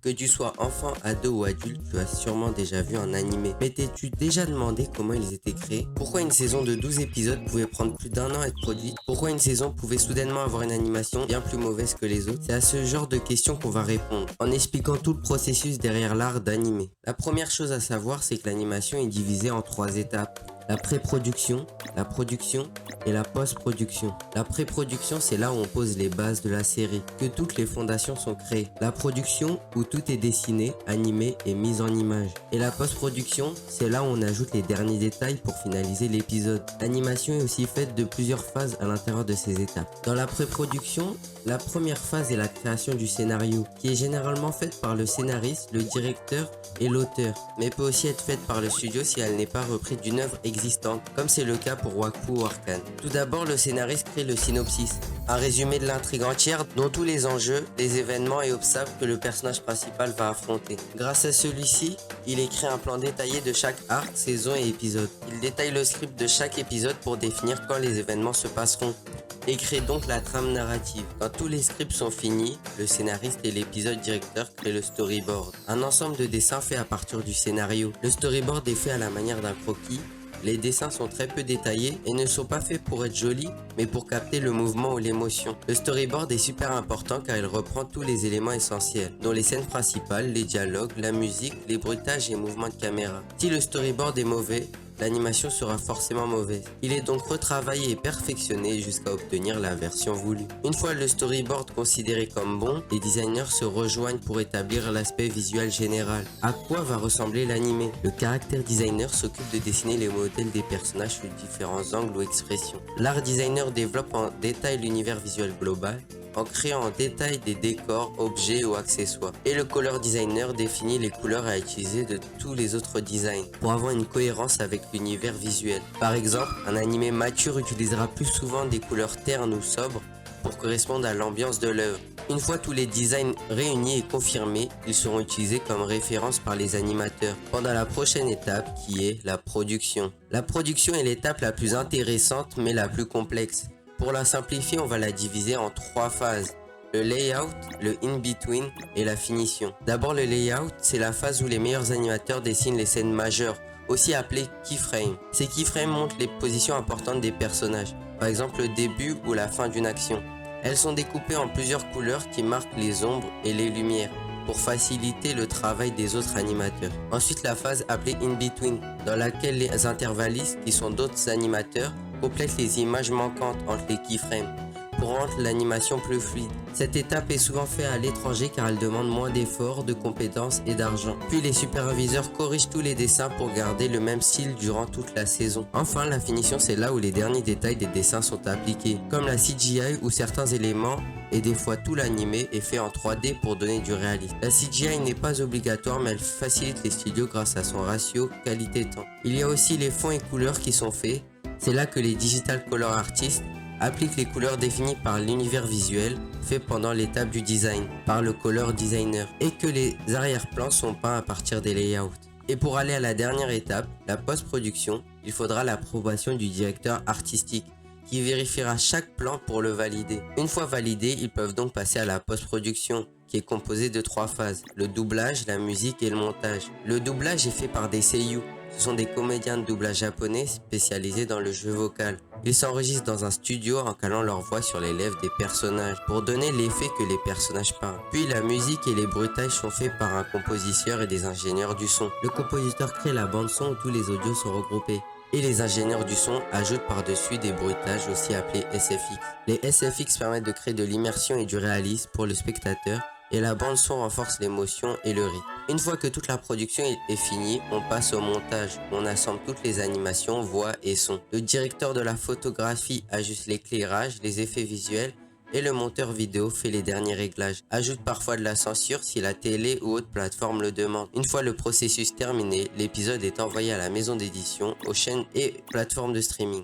Que tu sois enfant, ado ou adulte, tu as sûrement déjà vu un animé. Mais t'es-tu déjà demandé comment ils étaient créés? Pourquoi une saison de 12 épisodes pouvait prendre plus d'1 an à être produite? Pourquoi une saison pouvait soudainement avoir une animation bien plus mauvaise que les autres? C'est à ce genre de questions qu'on va répondre, en expliquant tout le processus derrière l'art d'animer. La première chose à savoir, c'est que l'animation est divisée en 3 étapes. La pré-production, la production et la post-production. La pré-production, c'est là où on pose les bases de la série, que toutes les fondations sont créées. La production, où tout est dessiné, animé et mis en image. Et la post-production, c'est là où on ajoute les derniers détails pour finaliser l'épisode. L'animation est aussi faite de plusieurs phases à l'intérieur de ces étapes. Dans la pré-production, la première phase est la création du scénario, qui est généralement faite par le scénariste, le directeur et l'auteur, mais peut aussi être faite par le studio si elle n'est pas reprise d'une œuvre existante, comme c'est le cas pour Wakfu ou Arcane. Tout d'abord, le scénariste crée le synopsis, un résumé de l'intrigue entière dont tous les enjeux, les événements et obstacles que le personnage principal va affronter. Grâce à celui-ci, il écrit un plan détaillé de chaque arc, saison et épisode. Il détaille le script de chaque épisode pour définir quand les événements se passeront et crée donc la trame narrative. Quand tous les scripts sont finis, le scénariste et l'épisode directeur créent le storyboard, un ensemble de dessins faits à partir du scénario. Le storyboard est fait à la manière d'un croquis. Les dessins sont très peu détaillés et ne sont pas faits pour être jolis, mais pour capter le mouvement ou l'émotion. Le storyboard est super important car il reprend tous les éléments essentiels, dont les scènes principales, les dialogues, la musique, les bruitages et mouvements de caméra. Si le storyboard est mauvais, l'animation sera forcément mauvaise. Il est donc retravaillé et perfectionné jusqu'à obtenir la version voulue. Une fois le storyboard considéré comme bon, les designers se rejoignent pour établir l'aspect visuel général. À quoi va ressembler l'animé? Le character designer s'occupe de dessiner les modèles des personnages sous différents angles ou expressions. L'art designer développe en détail l'univers visuel global, en créant en détail des décors, objets ou accessoires. Et le color designer définit les couleurs à utiliser de tous les autres designs pour avoir une cohérence avec l'univers visuel. Par exemple, un animé mature utilisera plus souvent des couleurs ternes ou sobres pour correspondre à l'ambiance de l'œuvre. Une fois tous les designs réunis et confirmés, ils seront utilisés comme référence par les animateurs pendant la prochaine étape qui est la production. La production est l'étape la plus intéressante mais la plus complexe. Pour la simplifier, on va la diviser en 3 phases. Le layout, le in-between et la finition. D'abord le layout, c'est la phase où les meilleurs animateurs dessinent les scènes majeures, aussi appelées keyframes. Ces keyframes montrent les positions importantes des personnages, par exemple le début ou la fin d'une action. Elles sont découpées en plusieurs couleurs qui marquent les ombres et les lumières, pour faciliter le travail des autres animateurs. Ensuite la phase appelée in-between, dans laquelle les intervallistes, qui sont d'autres animateurs, complètent les images manquantes entre les keyframes pour rendre l'animation plus fluide. Cette étape est souvent faite à l'étranger car elle demande moins d'efforts, de compétences et d'argent. Puis les superviseurs corrigent tous les dessins pour garder le même style durant toute la saison. Enfin, la finition, c'est là où les derniers détails des dessins sont appliqués, comme la CGI où certains éléments et des fois tout l'animé est fait en 3D pour donner du réalisme. La CGI n'est pas obligatoire mais elle facilite les studios grâce à son ratio qualité-temps. Il y a aussi les fonds et couleurs qui sont faits. C'est là que les digital color artists appliquent les couleurs définies par l'univers visuel fait pendant l'étape du design par le color designer et que les arrière-plans sont peints à partir des layouts. Et pour aller à la dernière étape, la post-production, il faudra l'approbation du directeur artistique qui vérifiera chaque plan pour le valider. Une fois validé, ils peuvent donc passer à la post-production qui est composée de 3 phases, le doublage, la musique et le montage. Le doublage est fait par des seiyuu. Ce sont des comédiens de doublage japonais spécialisés dans le jeu vocal. Ils s'enregistrent dans un studio en calant leur voix sur les lèvres des personnages pour donner l'effet que les personnages parlent. Puis la musique et les bruitages sont faits par un compositeur et des ingénieurs du son. Le compositeur crée la bande son où tous les audios sont regroupés. Et les ingénieurs du son ajoutent par-dessus des bruitages aussi appelés SFX. Les SFX permettent de créer de l'immersion et du réalisme pour le spectateur et la bande son renforce l'émotion et le rythme. Une fois que toute la production est finie, on passe au montage. On assemble toutes les animations, voix et sons. Le directeur de la photographie ajuste l'éclairage, les effets visuels et le monteur vidéo fait les derniers réglages. Ajoute parfois de la censure si la télé ou autre plateforme le demande. Une fois le processus terminé, l'épisode est envoyé à la maison d'édition, aux chaînes et plateformes de streaming.